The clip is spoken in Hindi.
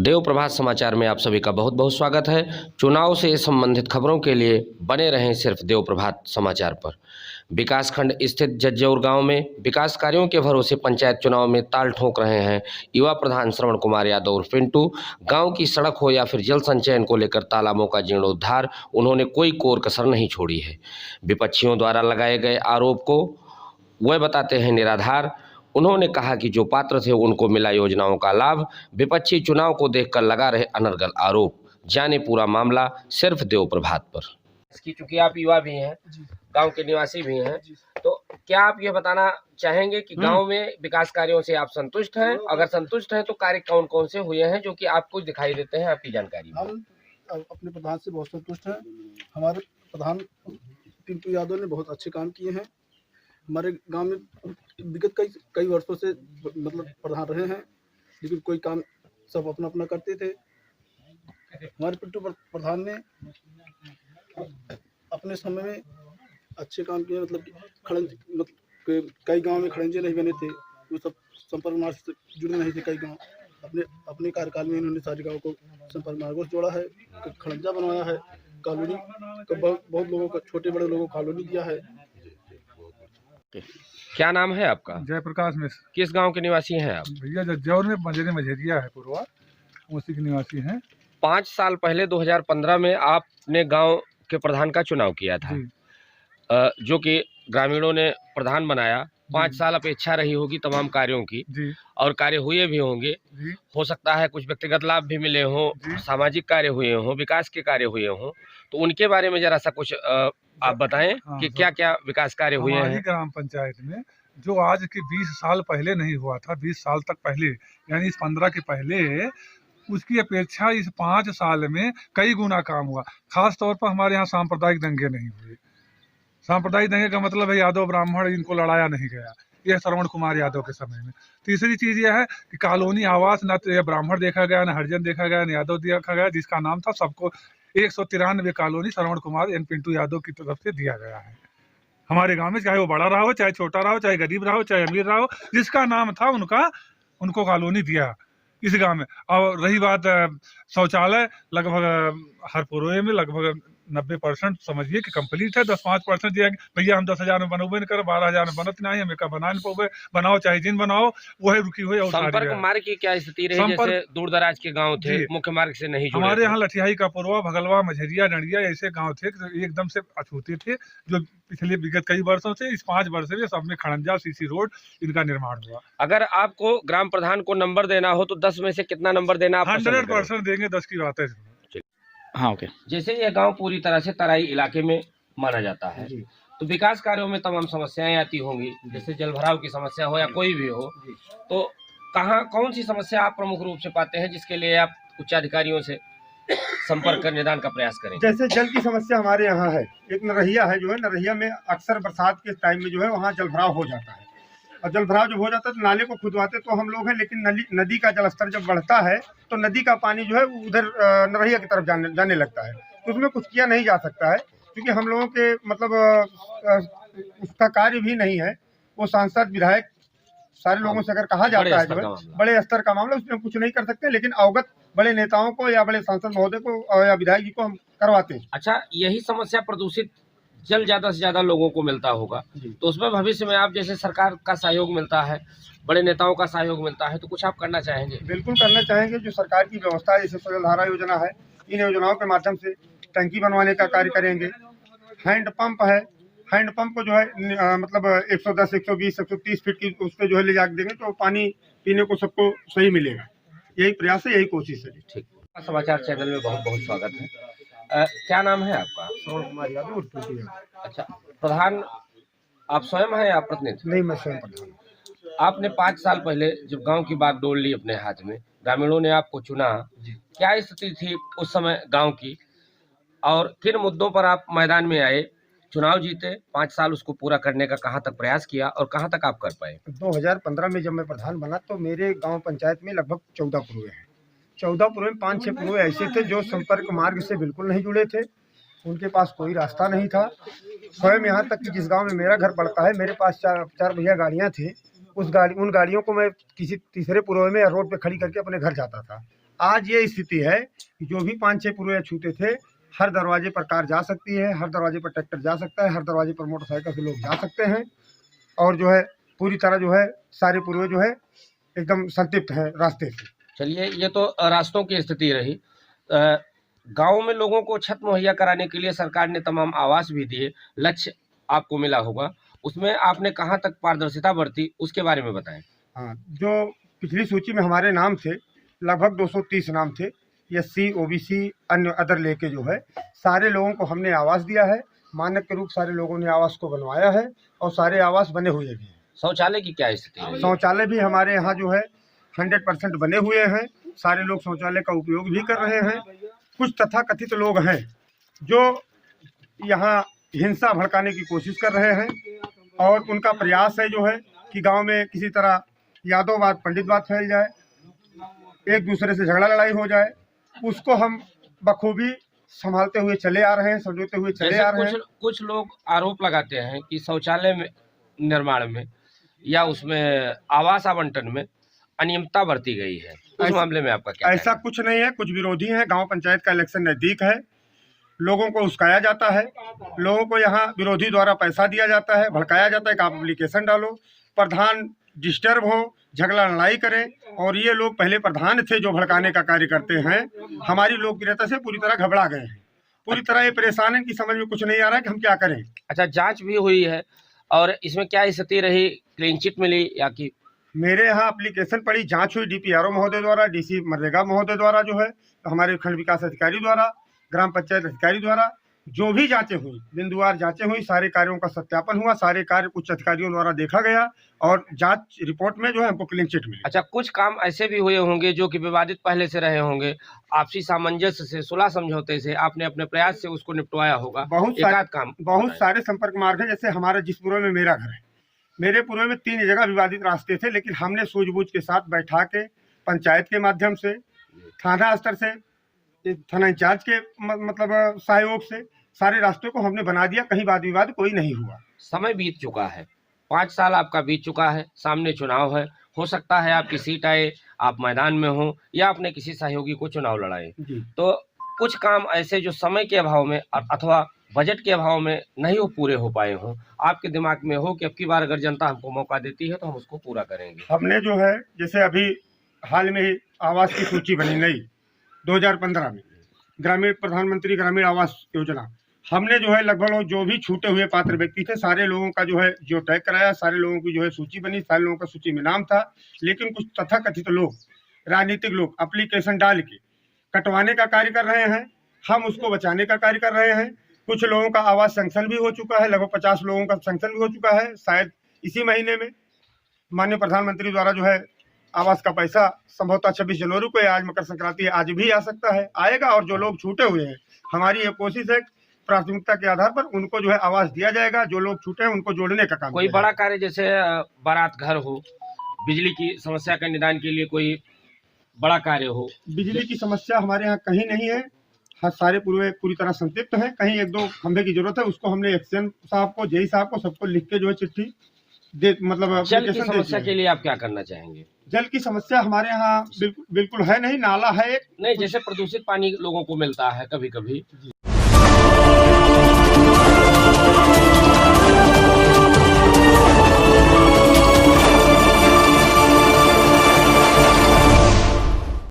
देव प्रभात समाचार में आप सभी का बहुत बहुत स्वागत है। चुनाव से संबंधित खबरों के लिए बने रहें सिर्फ देव प्रभात समाचार पर। विकासखंड स्थित जज्जौर गांव में विकास कार्यों के भरोसे पंचायत चुनाव में ताल ठोक रहे हैं युवा प्रधान श्रवण कुमार यादव और पिंटू। गांव की सड़क हो या फिर जल संचयन को लेकर तालाबों का जीर्णोद्धार उन्होंने कोई कोर कसर नहीं छोड़ी है। विपक्षियों द्वारा लगाए गए आरोप को वह बताते हैं निराधार। उन्होंने कहा कि जो पात्र थे उनको मिला योजनाओं का लाभ। विपक्षी चुनाव को देखकर लगा रहे अनर्गल आरोप। जाने पूरा मामला सिर्फ देव प्रभात पर। इसकी चूंकि आप युवा भी हैं, गांव के निवासी भी हैं, तो क्या आप ये बताना चाहेंगे कि गांव में विकास कार्यों से आप संतुष्ट हैं? अगर संतुष्ट हैं तो कार्य कौन कौन से हुए हैं जो कि आपको दिखाई देते हैं, आपकी जानकारी? हम अपने प्रधान से बहुत संतुष्ट हैं। हमारे प्रधान पिंटू यादव ने बहुत अच्छे काम किए हैं। हमारे गांव में विगत कई वर्षों से मतलब प्रधान रहे हैं, लेकिन कोई काम सब अपना अपना करते थे। हमारे पिंटू प्रधान ने अपने समय में अच्छे काम किए। मतलब कई गांव में खड़ंजे नहीं बने थे, वो सब संपर्क मार्ग से जुड़े नहीं थे। कई गांव अपने कार्यकाल में इन्होंने सारे गाँव को संपर्क मार्गों से जोड़ा है, खड़ंजा बनवाया है, कॉलोनी बहुत लोगों को, छोटे बड़े लोगों को कॉलोनी दिया है। क्या नाम है आपका? जयप्रकाश मिश्र। किस गांव के निवासी हैं आप? भैया जज्जौर में मझेरिया है पूर्वा, उसी के निवासी हैं। 5 साल पहले 2015 में आपने गांव के प्रधान का चुनाव किया था, जो कि ग्रामीणों ने प्रधान बनाया। 5 साल अपेक्षा रही होगी तमाम कार्यों की जी। और कार्य हुए भी होंगे जी। हो सकता है कुछ व्यक्तिगत लाभ भी मिले हों, सामाजिक कार्य हुए हों, विकास के कार्य हुए हों, तो उनके बारे में जरा सा कुछ आप बताएं कि क्या क्या विकास कार्य हुए हैं ग्राम पंचायत में, जो आज के 20 साल पहले नहीं हुआ था। 20 साल तक पहले, यानी इस 15 के पहले, उसकी अपेक्षा इस 5 साल में कई गुना काम हुआ। खास तौर पर हमारे यहाँ सांप्रदायिक दंगे नहीं हुए। सांप्रदायिक दंगे का मतलब है यादव ब्राह्मण इनको लड़ाया नहीं गया, यह श्रवण कुमार यादव के समय में। तीसरी चीज यह है कि कॉलोनी आवास न तो ब्राह्मण देखा गया, न हरिजन देखा गया, न यादव देखा गया। जिसका नाम था सबको 193 कॉलोनी श्रवण कुमार एन पिंटू यादव की तरफ से दिया गया है हमारे गांव में। चाहे वो बड़ा रहा हो, चाहे छोटा रहा हो, चाहे गरीब रहा हो, चाहे अमीर रहा हो, जिसका नाम था उनको कॉलोनी दिया इस गांव में। और रही बात शौचालय, लगभग हर पुरोए में लगभग 90% समझिए कि कंप्लीट है। 10-5% दिया भैया हम 10,000 में बनोबे नहीं कर, 12,000 में बनत नहीं, हमें का बना नहीं पाओगे। बनाओ चाहे जिन बनाओ, वो है रुकी हुई। और संपर्क मार्ग की क्या स्थिति रही? जैसे दूर दराज के गांव थे, मुख्य मार्ग से नहीं जुड़े। हमारे यहाँ लठियाई का पुरवा, भगलवा, मझेरिया, डंडिया ऐसे गाँव थे एकदम से अछूते थे, जो पिछले विगत कई वर्षों से, इस 5 वर्ष में सब में खड़ंजा सीसी रोड इनका निर्माण हुआ। अगर आपको ग्राम प्रधान को नंबर देना हो तो 10 में से कितना नंबर देना? 100% देंगे, 10 की बात है। हाँ, ओके। जैसे यह गांव पूरी तरह से तराई इलाके में माना जाता है, तो विकास कार्यों में तमाम समस्याएं आती होंगी, जैसे जलभराव की समस्या हो या कोई भी हो, तो कौन सी समस्या आप प्रमुख रूप से पाते हैं जिसके लिए आप उच्च अधिकारियों से संपर्क कर निदान का प्रयास करें? जैसे जल की समस्या हमारे यहाँ है। एक नरहिया है, जो है नरहिया में अक्सर बरसात के टाइम में जो है वहाँ जलभराव हो जाता है। और जलभराव जब हो जाता है तो नाले को खुदवाते तो हम लोग हैं, लेकिन नदी का जलस्तर जब बढ़ता है तो नदी का पानी जो है उधर नरहिया की तरफ जाने लगता है। तो उसमें कुछ किया नहीं जा सकता है, क्योंकि हम लोगों के मतलब उसका कार्य भी नहीं है। वो सांसद विधायक सारे लोगों से अगर कहा जाता है जो है बड़े स्तर का मामला, उसमें कुछ नहीं कर सकते, लेकिन अवगत बड़े नेताओं को या बड़े सांसद महोदय को या विधायक जी को हम करवाते हैं। अच्छा, यही समस्या प्रदूषित जल ज्यादा से ज्यादा लोगों को मिलता होगा, तो उसमें भविष्य में आप जैसे सरकार का सहयोग मिलता है, बड़े नेताओं का सहयोग मिलता है, तो कुछ आप करना चाहेंगे? बिल्कुल करना चाहेंगे। जो सरकार की व्यवस्था है, जैसे जलधारा योजना है, इन योजनाओं के माध्यम से टंकी बनवाने का कार्य करेंगे। हैंड पंप है, हैंड पंप को जो है मतलब 110, 120, 130 फीट की उस पर जो है ले जाकर देंगे तो पानी पीने को सबको सही मिलेगा। यही प्रयास है, यही कोशिश है। ठीक, समाचार चैनल में बहुत बहुत स्वागत है। क्या नाम है आपका? श्रवण कुमार यादव। अच्छा, प्रधान आप स्वयं हैं या प्रतिनिधि? नहीं, मैं स्वयं प्रधान। आपने 5 साल पहले जब गांव की बात डोल ली अपने हाथ में, ग्रामीणों ने आपको चुना, क्या स्थिति थी उस समय गांव की और किन मुद्दों पर आप मैदान में आए, चुनाव जीते, 5 साल उसको पूरा करने का कहां तक प्रयास किया और कहां तक आप कर पाए? 2015 में जब मैं प्रधान बना तो मेरे गाँव पंचायत में लगभग 14 पुरुए हैं। 14 पुरुए में 5-6 पुरुए ऐसे थे जो संपर्क मार्ग से बिल्कुल नहीं जुड़े थे, उनके पास कोई रास्ता नहीं था। स्वयं यहाँ तक कि जिस गांव में मेरा घर पड़ता है, मेरे पास 4 भैया गाड़ियाँ थी। उन गाड़ियों को मैं किसी तीसरे पुरोए में या रोड पे खड़ी करके अपने घर जाता था। आज ये स्थिति है कि जो भी 5-6 पुरवे छूटे थे, हर दरवाजे पर कार जा सकती है, हर दरवाजे पर ट्रैक्टर जा सकता है, हर दरवाजे पर मोटरसाइकिल से लोग जा सकते हैं और जो है पूरी तरह जो है सारे पुरवे जो है एकदम संतृप्त है रास्ते से। चलिए, ये तो रास्तों की स्थिति रही। गाँव में लोगों को छत मुहैया कराने के लिए सरकार ने तमाम आवास भी दिए, लक्ष्य आपको मिला होगा, उसमें आपने कहाँ तक पारदर्शिता बरती, उसके बारे में बताएं। हाँ, जो पिछली सूची में हमारे नाम थे, लगभग 230 नाम थे, एससी, ओबीसी, अन्य अदर लेके जो है सारे लोगों को हमने आवास दिया है। मानक के रूप सारे लोगों ने आवास को बनवाया है और सारे आवास बने हुए भी हैं। शौचालय की क्या स्थिति है? शौचालय भी हमारे यहाँ जो है 100% बने हुए हैं, सारे लोग शौचालय का उपयोग भी कर रहे हैं। कुछ तथाकथित लोग हैं जो यहाँ हिंसा भड़काने की कोशिश कर रहे हैं और उनका प्रयास है जो है कि गांव में किसी तरह यादववाद पंडितवाद फैल जाए, एक दूसरे से झगड़ा लड़ाई हो जाए, उसको हम बखूबी संभालते हुए चले आ रहे हैं, समझौते हुए चले आ रहे हैं। कुछ लोग आरोप लगाते हैं कि शौचालय में निर्माण में या उसमें आवास आवंटन में अनियमितता बरती गई है, उस मामले में आपका क्या ऐसा कुछ नहीं है। कुछ विरोधी हैं, गांव पंचायत का इलेक्शन नजदीक है, लोगों को उस्काया जाता है, लोगों को यहाँ विरोधी द्वारा पैसा दिया जाता है, भड़काया जाता है कि आप एप्लीकेशन डालो, प्रधान डिस्टर्ब हो, झगड़ा लड़ाई करें। और ये लोग पहले प्रधान थे जो भड़काने का कार्य करते हैं, हमारी लोकप्रियता से पूरी तरह घबरा गए हैं, पूरी तरह ये परेशान हैं कि समझ में कुछ नहीं आ रहा है कि हम क्या करें। अच्छा, जांच भी हुई है और इसमें क्या स्थिति रही, क्लीन चिट मिली या कि? मेरे यहाँ एप्लीकेशन पड़ी, जांच हुई डीपीआरओ महोदय द्वारा, डीसी मनरेगा महोदय द्वारा, जो है हमारे खंड विकास अधिकारी द्वारा, ग्राम पंचायत अधिकारी द्वारा जो भी जांचें हुई, बिंदुवार जांचें हुई, सारे कार्यों का सत्यापन हुआ, सारे कार्य उच्च अधिकारियों द्वारा देखा गया और जांच रिपोर्ट में जो है हमको क्लीन चिट मिली। अच्छा, कुछ काम ऐसे भी हुए होंगे जो कि विवादित पहले से रहे होंगे, आपसी सामंजस्य से, सुलह समझौते से आपने अपने प्रयास से उसको निपटवाया होगा? बहुत सारे संपर्क मार्ग है। जैसे हमारे जिस पुरवे में मेरा घर है, मेरे पुरवे में 3 जगह विवादित रास्ते थे, लेकिन हमने सूझबूझ के साथ बैठा के पंचायत के माध्यम से, थाना स्तर से, थाना इंचार्ज के मतलब सहयोग से सारे रास्तों को हमने बना दिया, कहीं वाद विवाद कोई नहीं हुआ। समय बीत चुका है, 5 साल आपका बीत चुका है, सामने चुनाव है, हो सकता है आपकी सीट आए, आप मैदान में हो या अपने किसी सहयोगी को चुनाव लड़ाए, तो कुछ काम ऐसे जो समय के अभाव में अथवा बजट के अभाव में नहीं हो पूरे हो पाए हों, आपके दिमाग में हो कि अब की बार अगर जनता हमको मौका देती है तो हम उसको पूरा करेंगे? हमने जो है, जैसे अभी हाल में ही आवास की सूची बनी नई 2015 में, ग्रामीण प्रधानमंत्री ग्रामीण आवास योजना, हमने जो है लगभग जो भी छूटे हुए पात्र व्यक्ति थे सारे लोगों का जो है जियो टैग कराया, सारे लोगों की जो है सूची बनी, सारे लोगों का सूची में नाम था। लेकिन कुछ तथाकथित लोग, राजनीतिक लोग एप्लीकेशन डाल के कटवाने का कार्य कर रहे हैं, हम उसको बचाने का कार्य कर रहे हैं। कुछ लोगों का आवास सैंक्शन भी हो चुका है, लगभग 50 लोगों का सैंक्शन भी हो चुका है। शायद इसी महीने में माननीय प्रधानमंत्री द्वारा जो है आवास का पैसा संभवतः 26 जनवरी को, आज मकर संक्रांति है, आज भी आ सकता है, आएगा। और जो लोग छूटे हुए हैं, हमारी ये कोशिश है प्राथमिकता के आधार पर उनको जो है आवास दिया जाएगा, जो लोग छूटे हैं उनको जोड़ने का काम। कोई बड़ा कार्य जैसे बारात घर हो, बिजली की समस्या का निदान के लिए कोई बड़ा कार्य हो? बिजली की समस्या हमारे यहाँ कहीं नहीं है, हर सारे पूरी तरह संतृप्त हैं। कहीं 1-2 खंभे की जरूरत है, उसको हमने एक्सएम साहब को, जेई साहब को, सबको लिख के जो है चिट्ठी दे, मतलब जल की समस्या के लिए आप क्या करना चाहेंगे? जल की समस्या हमारे यहाँ बिल्कुल है नहीं, नाला है एक। नहीं, जैसे प्रदूषित पानी लोगों को मिलता है कभी कभी।